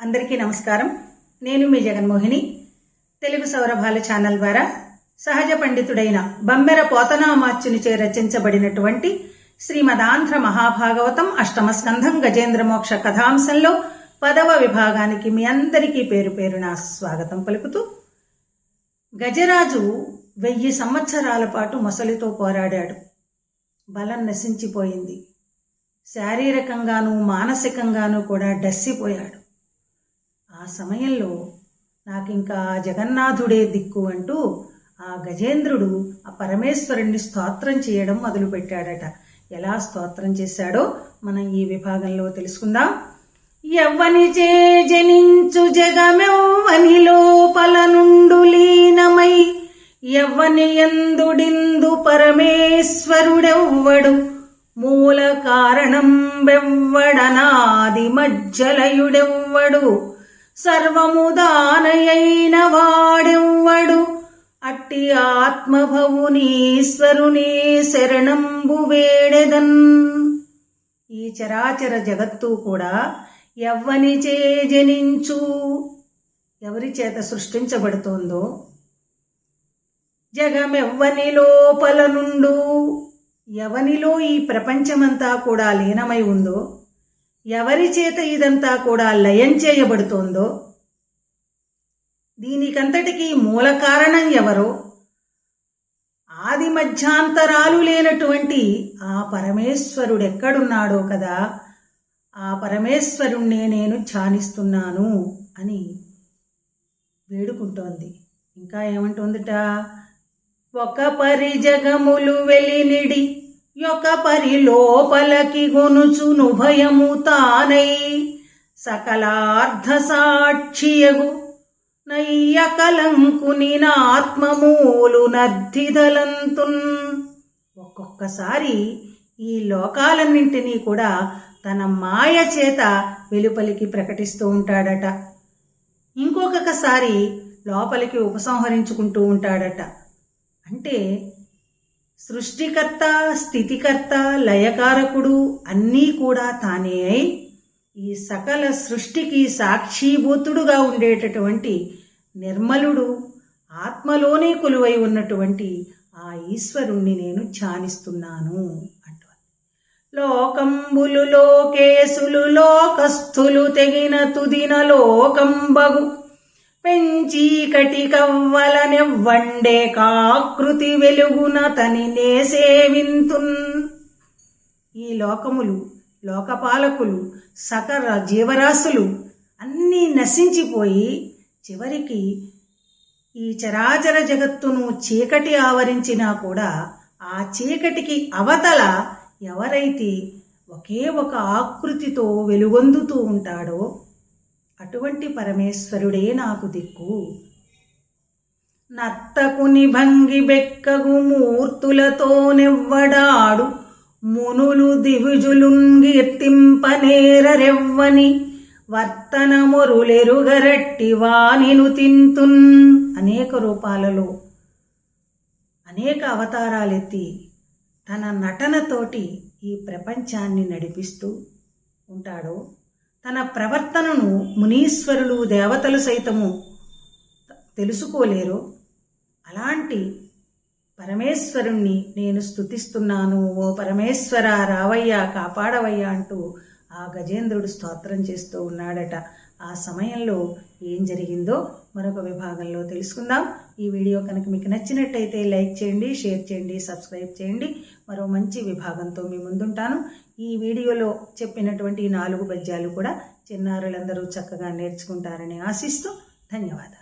అందరికీ నమస్కారం. నేను మీ జగన్మోహిని. తెలుగు సౌరభాల ఛానల్ ద్వారా సహజ పండితుడైన బమ్మెర పోతనామాచ్యునిచే రచించబడినటువంటి శ్రీమదాంధ్ర మహాభాగవతం అష్టమ స్కంధం గజేంద్ర మోక్ష కథాంశంలో 10వ విభాగానికి మీ అందరికీ పేరు పేరున స్వాగతం పలుకుతూ, గజరాజు 1000 సంవత్సరాల పాటు మొసలితో పోరాడాడు. బలం నశించిపోయింది. శారీరకంగానూ మానసికంగానూ కూడా డస్సిపోయాడు. ఆ సమయంలో నాకింకా జగన్నాథుడే దిక్కు అంటూ ఆ గజేంద్రుడు ఆ పరమేశ్వరుణ్ణి స్తోత్రం చేయడం మొదలుపెట్టాడట. ఎలా స్తోత్రం చేశాడో మనం ఈ విభాగంలో తెలుసుకుందాం. యవ్వనిచే జనించు జగమెవ్వని లోపల నుండు లీనమై యవ్వని యందుడిందు పరమేశ్వరుడెవ్వడు మూల కారణం బెవ్వడనాది మజ్జలయుడెవ్వడు సర్వము దానయైన వాడెవ్వడు అట్టి ఆత్మభవునీశ్వరుని శరణంబు వేడెదన్. ఈ చరాచర జగత్తు కూడా యవ్వనిచే జనించు, ఎవరి చేత సృష్టించబడుతోందో, జగమెవ్వని లోపల నుండు, ఎవనిలో ఈ ప్రపంచమంతా కూడా లీనమై ఉందో, ఎవరి చేత ఇదంతా కూడా లయం చేయబడుతోందో, దీనికంతటికీ మూల కారణం ఎవరో, ఆది మధ్యాంతరాలు లేనటువంటి ఆ పరమేశ్వరుడెక్కడున్నాడో కదా, ఆ పరమేశ్వరుణ్ణే నేను ధ్యానిస్తున్నాను అని వేడుకుంటోంది. ఇంకా ఏమంటోందిట, ఒక పరి జగములు వెలినిడి యొక్క పరి లోపలకి గొనుచును భయము తానై సకలార్థ సాక్షియగు నయ్య కలంకుని ఆత్మమూలు నర్ధిదలంతున్. ఒక్కొక్కసారి ఈ లోకాలన్నింటినీ కూడా తన మాయ చేత వెలుపలికి ప్రకటిస్తూ ఉంటాడట. ఇంకొకసారి లోపలికి ఉపసంహరించుకుంటూ ఉంటాడట. అంటే సృష్టికర్త, స్థితికర్త, లయకారకుడు అన్నీ కూడా తానే అయి ఈ సకల సృష్టికి సాక్షీభూతుడుగా ఉండేటటువంటి నిర్మలుడు, ఆత్మలోనే కొలువై ఉన్నటువంటి ఆ ఈశ్వరుణ్ణి నేను ధ్యానిస్తున్నాను అంటారు. లోకంబులు లోకేశులు లోకస్థులు తెగిన తుదిన లోకంబగు పెంచీకటి కవ్వలనెవ్వండే కాకృతి వెలుగున తనినే సేవింతున్. ఈ లోకములు, లోకపాలకులు, సకల జీవరాశులు అన్నీ నశించిపోయి చివరికి ఈ చరాచర జగత్తును చీకటి ఆవరించినా కూడా ఆ చీకటికి అవతల ఎవరైతే ఒకే ఒక ఆకృతితో వెలుగొందుతూ ఉంటాడో అటువంటి పరమేశ్వరుడే నాకు దిక్కు. నత్తకుని భంగి బెక్కగు మూర్తులతో నెవ్వడాడు మునులు దివిజులుంగిర్తింపనేరెవ్వని వర్తన మొరులెరుగరట్టి వానిను తింతున్. అనేక రూపాలలో అనేక అవతారాలెత్తి తన నటనతోటి ఈ ప్రపంచాన్ని నడిపిస్తూ ఉంటాడో, తన ప్రవర్తనను మునీశ్వరులు, దేవతలు సైతము తెలుసుకోలేరు. అలాంటి పరమేశ్వరుణ్ణి నేను స్తుతిస్తున్నాను. ఓ పరమేశ్వర రావయ్యా, కాపాడవయ్యా అంటూ ఆ గజేంద్రుడు స్తోత్రం చేస్తూ ఉన్నాడట. ఆ సమయంలో ఏం జరిగిందో మరొక విభాగంలో తెలుసుకుందాం. ఈ వీడియో కనుక మీకు నచ్చినట్టయితే లైక్ చేయండి, షేర్ చేయండి, సబ్స్క్రైబ్ చేయండి. మరో మంచి విభాగంతో మీ ముందుంటాను. ఈ వీడియోలో చెప్పినటువంటి 4 పద్యాలు కూడా చిన్నారులందరూ చక్కగా నేర్చుకుంటారని ఆశిస్తూ ధన్యవాదాలు.